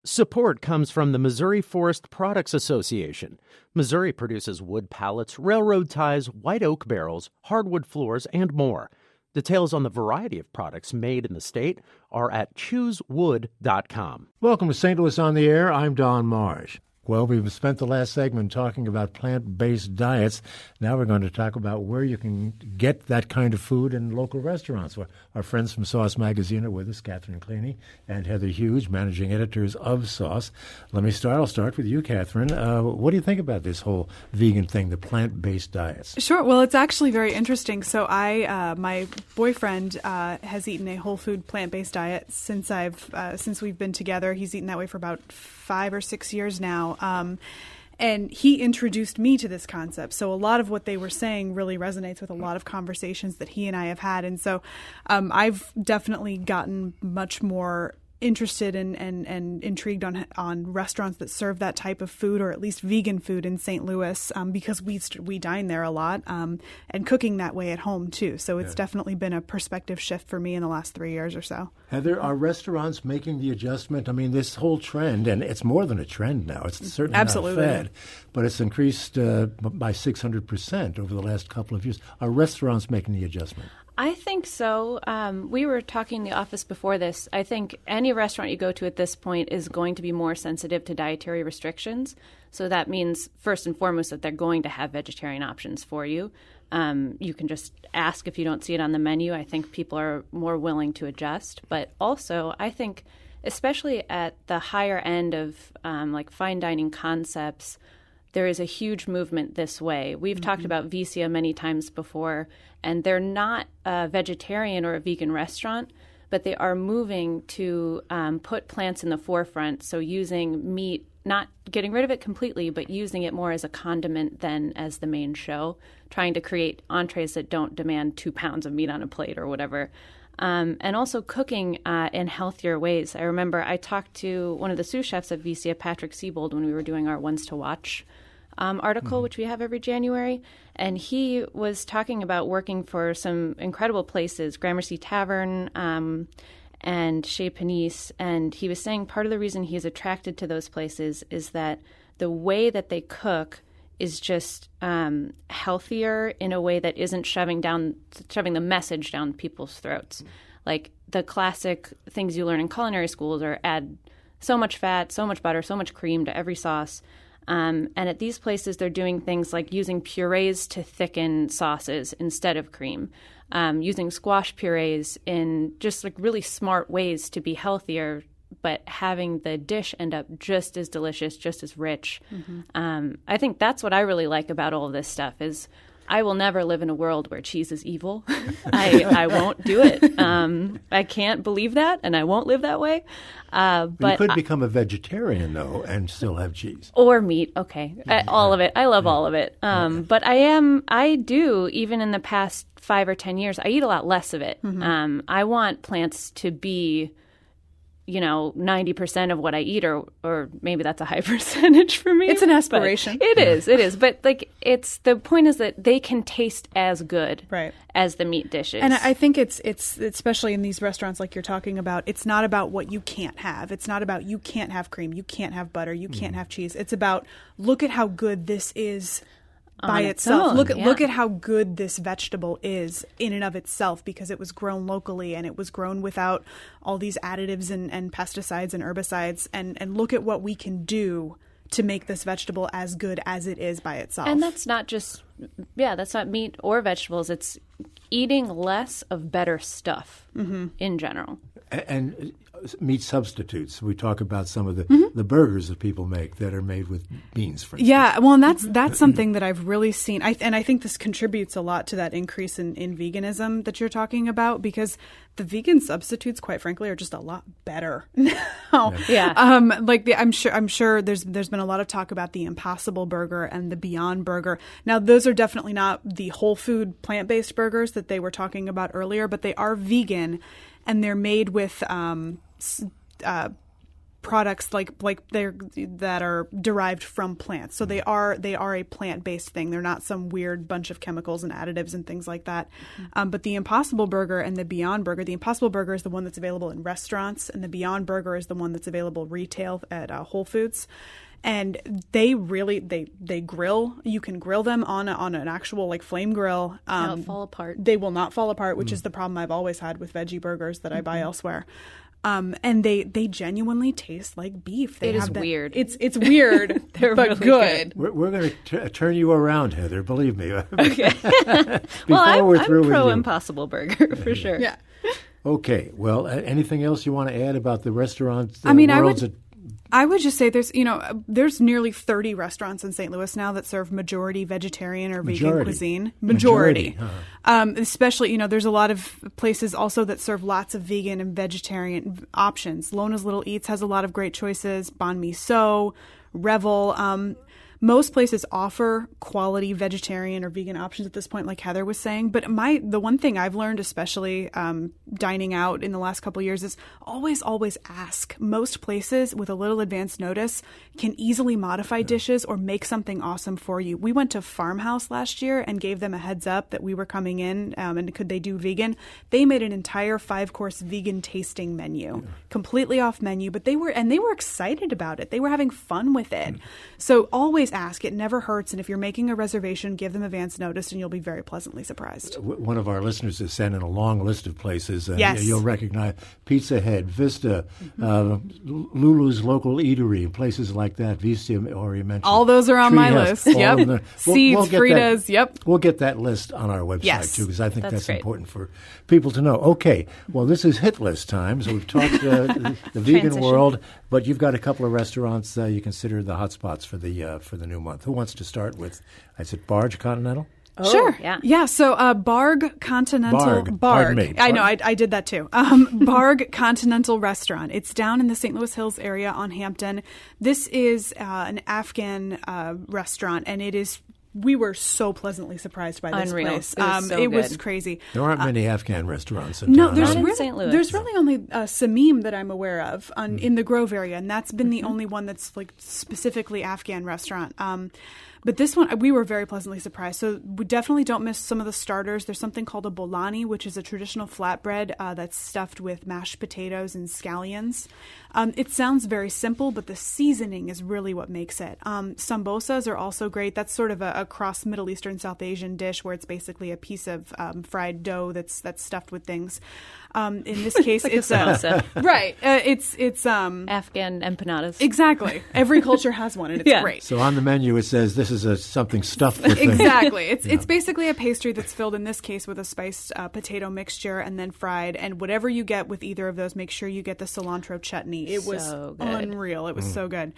Support comes from the Missouri Forest Products Association. Missouri produces wood pallets, railroad ties, white oak barrels, hardwood floors, and more. Details on the variety of products made in the state are at choosewood.com. Welcome to St. Louis on the Air. I'm Don Marsh. Well, we've spent the last segment talking about plant-based diets. Now we're going to talk about where you can get that kind of food in local restaurants. Well, our friends from Sauce Magazine are with us, Catherine Klene and Heather Hughes, managing editors of Sauce. I'll start with you, Catherine. What do you think about this whole vegan thing, the plant-based diets? Sure. Well, it's actually very interesting. So my boyfriend has eaten a whole food plant-based diet since we've been together. He's eaten that way for about 5 or 6 years now. And he introduced me to this concept. So a lot of what they were saying really resonates with a lot of conversations that he and I have had. And so I've definitely gotten much more interested and intrigued on restaurants that serve that type of food, or at least vegan food in St. Louis, because we dine there a lot, and cooking that way at home too. So it's definitely been a perspective shift for me in the last 3 years or so. Heather, are restaurants making the adjustment? I mean, this whole trend, and it's more than a trend now. It's certainly Absolutely. not a fad, but it's increased by 600% over the last couple of years. Are restaurants making the adjustment? I think so. We were talking in the office before this. I think any restaurant you go to at this point is going to be more sensitive to dietary restrictions. So that means, first and foremost, that they're going to have vegetarian options for you. You can just ask if you don't see it on the menu. I think people are more willing to adjust. But also, I think, especially at the higher end of like fine dining concepts, there is a huge movement this way. We've talked about Vicia many times before, and they're not a vegetarian or a vegan restaurant, but they are moving to put plants in the forefront. So using meat, not getting rid of it completely, but using it more as a condiment than as the main show, trying to create entrees that don't demand 2 pounds of meat on a plate or whatever. And also cooking in healthier ways. I remember I talked to one of the sous chefs at Vicia, Patrick Siebold, when we were doing our Ones to Watch article, which we have every January. And he was talking about working for some incredible places, Gramercy Tavern and Chez Panisse. And he was saying part of the reason he's attracted to those places is that the way that they cook is just healthier in a way that isn't shoving the message down people's throats. Like the classic things you learn in culinary schools are add so much fat, so much butter, so much cream to every sauce. And at these places, they're doing things like using purees to thicken sauces instead of cream, using squash purees in just like really smart ways to be healthier, but having the dish end up just as delicious, just as rich. I think that's what I really like about all of this stuff is I will never live in a world where cheese is evil. I won't do it. I can't believe that, and I won't live that way. But you could become a vegetarian, though, and still have cheese. Or meat. Okay. All of it. I love all of it. But I do, even in the past 5 or 10 years, I eat a lot less of it. I want plants to be 90% of what I eat, or maybe that's a high percentage for me. It's an aspiration. It is. But the point is that they can taste as good as the meat dishes. And I think it's especially in these restaurants like you're talking about, it's not about what you can't have. It's not about you can't have cream, you can't have butter, you can't have cheese. It's about look at how good this is by itself. Look at how good this vegetable is in and of itself because it was grown locally and it was grown without all these additives and pesticides and herbicides. And look at what we can do to make this vegetable as good as it is by itself. And that's not just, that's not meat or vegetables. It's eating less of better stuff in general. And meat substitutes. We talk about some of the burgers that people make that are made with beans, for instance. Yeah, well, and that's something that I've really seen. And I think this contributes a lot to that increase in veganism that you're talking about because the vegan substitutes, quite frankly, are just a lot better now. Yeah. I'm sure there's been a lot of talk about the Impossible Burger and the Beyond Burger. Now, those are definitely not the whole food plant-based burgers that they were talking about earlier, but they are vegan and they're made with products that are derived from plants. So they are a plant-based thing. They're not some weird bunch of chemicals and additives and things like that. But the Impossible Burger and the Beyond Burger, the Impossible Burger is the one that's available in restaurants, and the Beyond Burger is the one that's available retail at Whole Foods. And they grill. You can grill them on an actual flame grill. They'll fall apart. They will not fall apart, which is the problem I've always had with veggie burgers that I buy elsewhere. And they genuinely taste like beef. It is weird. It's weird, but really good. We're going to turn you around, Heather. Believe me. Okay. Well, I'm pro Impossible Burger for sure. Yeah. Okay. Well, anything else you want to add about the restaurants? I would just say there's nearly 30 restaurants in St. Louis now that serve majority vegetarian or vegan cuisine. Majority. Especially, there's a lot of places also that serve lots of vegan and vegetarian options. Lona's Little Eats has a lot of great choices. Bon Miso, Revel. Most places offer quality vegetarian or vegan options at this point, like Heather was saying. But the one thing I've learned, especially dining out in the last couple of years, is always ask. Most places, with a little advance notice, can easily modify dishes or make something awesome for you. We went to Farmhouse last year and gave them a heads up that we were coming in and could they do vegan. They made an entire 5-course vegan tasting menu, completely off menu, but they were excited about it. They were having fun with it. So always ask. It never hurts. And if you're making a reservation, give them advance notice and you'll be very pleasantly surprised. One of our listeners has sent in a long list of places. Yes. You'll recognize Pizza Head, Vista, Lulu's Local Eatery, places like that. Vista already mentioned. All those are on my list. Yep. Seeds, Fritas. Yep. We'll get that list on our website too, because I think that's great. important for people to know. Okay. Well, this is hit list time. So we've talked the vegan world, but you've got a couple of restaurants you consider the hot spots for the new month. Who wants to start with? I said Barge Continental. Oh, sure. Yeah. So Barg Continental. Pardon me. I know. I did that too. Barg Continental Restaurant. It's down in the St. Louis Hills area on Hampton. This is an Afghan restaurant, and it is. We were so pleasantly surprised by this place. It was crazy. There aren't many Afghan restaurants in No, town. there's Not in really, St. Louis. There's really only Samim that I'm aware of in the Grove area, and that's been the only one that's specifically Afghan restaurant. But this one, we were very pleasantly surprised. So we definitely don't miss some of the starters. There's something called a bolani, which is a traditional flatbread that's stuffed with mashed potatoes and scallions. It sounds very simple, but the seasoning is really what makes it. Sambosas are also great. That's sort of a cross Middle Eastern, South Asian dish where it's basically a piece of fried dough that's stuffed with things. In this case, it's samosa. Right. It's Afghan empanadas. Exactly. Every culture has one, and it's great. So on the menu it says this is something stuffed with things. Exactly. It's basically a pastry that's filled, in this case, with a spiced potato mixture and then fried. And whatever you get with either of those, make sure you get the cilantro chutney. It was So good. unreal. It was so good.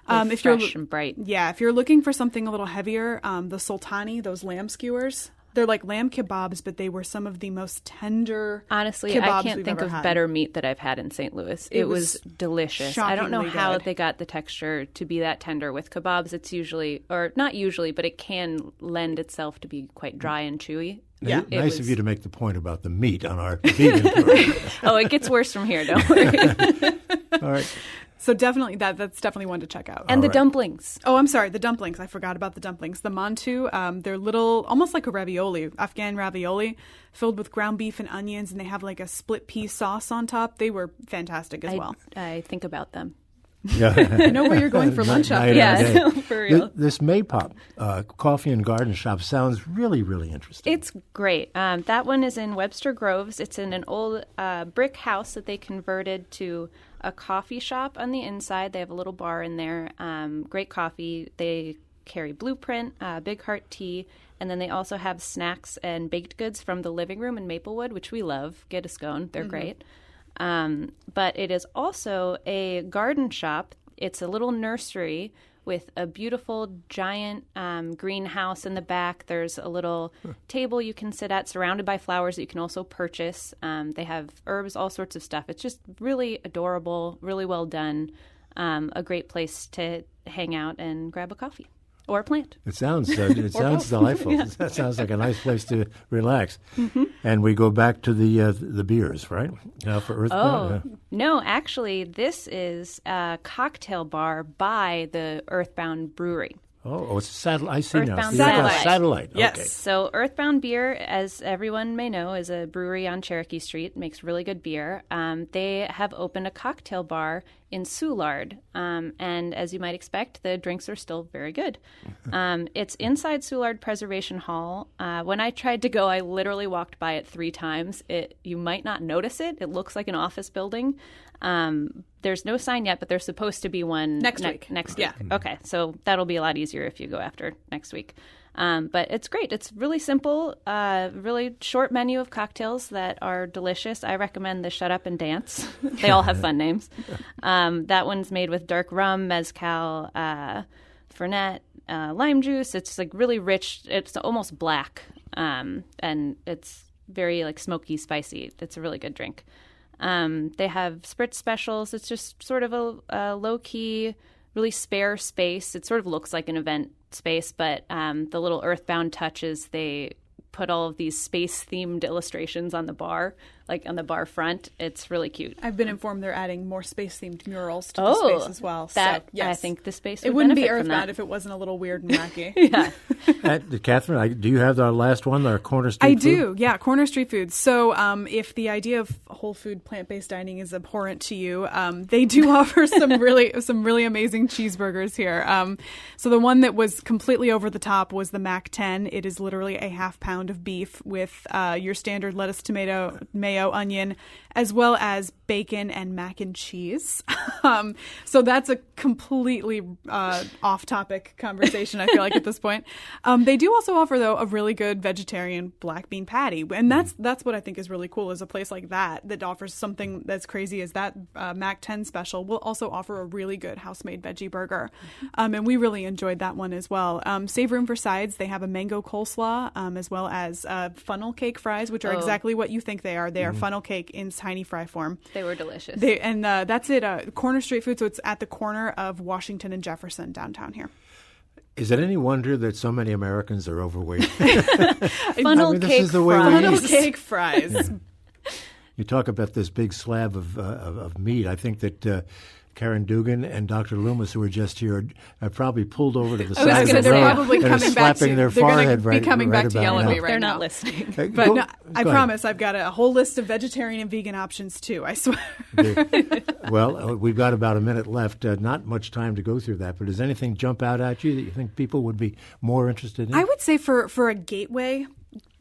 If fresh and bright. Yeah, if you're looking for something a little heavier, the sultani, those lamb skewers, they're like lamb kebabs, but they were some of the most tender Honestly, kebabs I can't we've think ever of had. better meat that I've had in St. Louis. It was delicious. I don't know shockingly how good. they got the texture to be that tender. With kebabs, it's usually, or not usually, but it can lend itself to be quite dry and chewy. Yeah. Nice of you to make the point about the meat on our vegan program. Oh, it gets worse from here, don't worry. All right. So definitely, that's definitely one to check out. And the dumplings. Oh, I'm sorry, the dumplings. I forgot about the dumplings. The mantu, they're little, almost like a ravioli, Afghan ravioli, filled with ground beef and onions, and they have like a split pea sauce on top. They were fantastic as well. I think about them. Yeah. I know where you're going for lunch after. Yeah, for real. This Maypop coffee and garden shop sounds really, really interesting. It's great. That one is in Webster Groves. It's in an old brick house that they converted to a coffee shop on the inside. They have a little bar in there. Great coffee. They carry Blueprint, Big Heart tea, and then they also have snacks and baked goods from the living room in Maplewood, which we love. Get a scone. They're great. But it is also a garden shop. It's a little nursery with a beautiful giant greenhouse in the back. There's a little table you can sit at surrounded by flowers that you can also purchase. They have herbs, all sorts of stuff. It's just really adorable, really well done. A great place to hang out and grab a coffee. Or plant. It sounds delightful. Yeah. That sounds like a nice place to relax. Mm-hmm. And we go back to the beers, right? For Earthbound. No, actually, this is a cocktail bar by the Earthbound Brewery. Oh, it's a satellite. I see Earthbound now. Satellite. Satellite. Yes. Okay. So Earthbound Beer, as everyone may know, is a brewery on Cherokee Street. Makes really good beer. They have opened a cocktail bar in Soulard. And as you might expect, the drinks are still very good. It's inside Soulard Preservation Hall. When I tried to go, I literally walked by it 3 times. You might not notice it. It looks like an office building. There's no sign yet, but there's supposed to be one next week. Next week. Yeah. Okay, so that'll be a lot easier if you go after next week. But it's great. It's really simple, really short menu of cocktails that are delicious. I recommend the Shut Up and Dance. They all have fun names. That one's made with dark rum, mezcal, Fernet, lime juice. It's like really rich. It's almost black, and it's very like smoky, spicy. It's a really good drink. They have spritz specials. It's just sort of a low-key, really spare space. It sort of looks like an event space, but the little Earthbound touches, they put all of these space-themed illustrations on the bar, like on the bar front. It's really cute. I've been informed they're adding more space-themed murals to the space as well. That, so, yes. I think the space it wouldn't be benefit from Earthbound that. if it wasn't a little weird and wacky. Yeah. Catherine, do you have our last one, our Corner Street I food? do, yeah, Corner Street Foods. So if the idea of whole food plant-based dining is abhorrent to you, they do offer some really amazing cheeseburgers here. So the one that was completely over the top was the Mac 10. It is literally a half pound of beef with your standard lettuce, tomato, mayo, onion, as well as bacon and mac and cheese. So that's a completely off-topic conversation, I feel like, at this point. They do also offer, though, a really good vegetarian black bean patty. And that's what I think is really cool, is a place like that offers something that's crazy as that Mac 10 special will also offer a really good house-made veggie burger. And we really enjoyed that one as well. Save room for sides. They have a mango coleslaw, as well as funnel cake fries, which are exactly what you think they are. They are funnel cake in tiny fry form. They were delicious. That's it. Corner Street Food. So it's at the corner of Washington and Jefferson downtown here. Is it any wonder that so many Americans are overweight? Funnel cake fries. Yeah. You talk about this big slab of meat. I think that Karen Dugan and Dr. Loomis, who were just here, have probably pulled over to the side of the road. They're probably and coming back slapping to their forehead be coming back to yell at me right They're now. not listening. But no, I promise I've got a whole list of vegetarian and vegan options too, I swear. Well, we've got about a minute left. Not much time to go through that, but does anything jump out at you that you think people would be more interested in? I would say for a gateway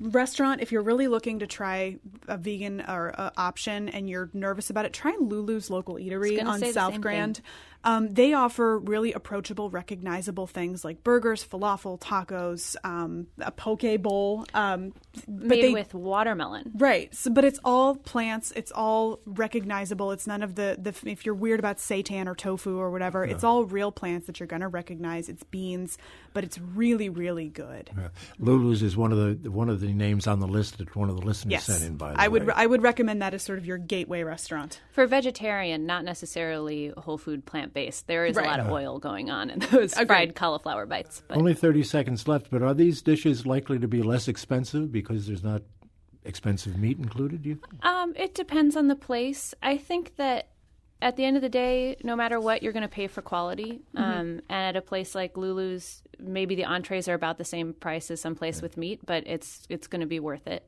restaurant, if you're really looking to try a vegan or option and you're nervous about it, try Lulu's Local Eatery on South Grand. They offer really approachable, recognizable things like burgers, falafel, tacos, a poke bowl. Made with watermelon. Right. So, but it's all plants. It's all recognizable. It's none of the if you're weird about seitan or tofu or whatever, it's all real plants that you're going to recognize. It's beans, but it's really, really good. Yeah. Lulu's is one of the names on the list that one of the listeners sent in, by the way. I would recommend that as sort of your gateway restaurant. For vegetarian, not necessarily whole food plant-based. There is a lot of oil going on in those fried cauliflower bites. But. Only 30 seconds left, but are these dishes likely to be less expensive because there's not expensive meat included, do you think? It depends on the place. I think that at the end of the day, no matter what, you're going to pay for quality. And at a place like Lulu's, maybe the entrees are about the same price as someplace with meat, but it's going to be worth it.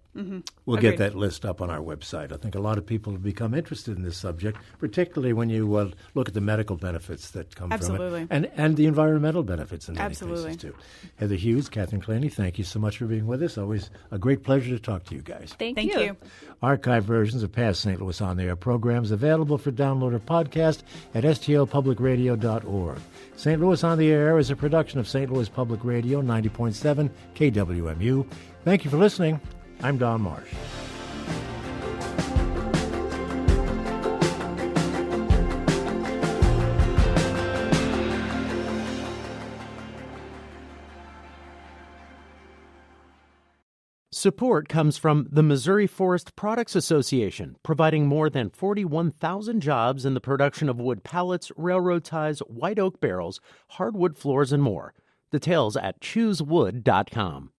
We'll get that list up on our website. I think a lot of people have become interested in this subject, particularly when you look at the medical benefits that come from it. And the environmental benefits in many places, too. Heather Hughes, Catherine Klene, thank you so much for being with us. Always a great pleasure to talk to you guys. Thank you. Archive versions of past St. Louis On the Air programs available for download or podcast at stlpublicradio.org. St. Louis On the Air is a production of St. Louis Public Radio, 90.7 KWMU. Thank you for listening. I'm Don Marsh. Support comes from the Missouri Forest Products Association, providing more than 41,000 jobs in the production of wood pallets, railroad ties, white oak barrels, hardwood floors, and more. Details at choosewood.com.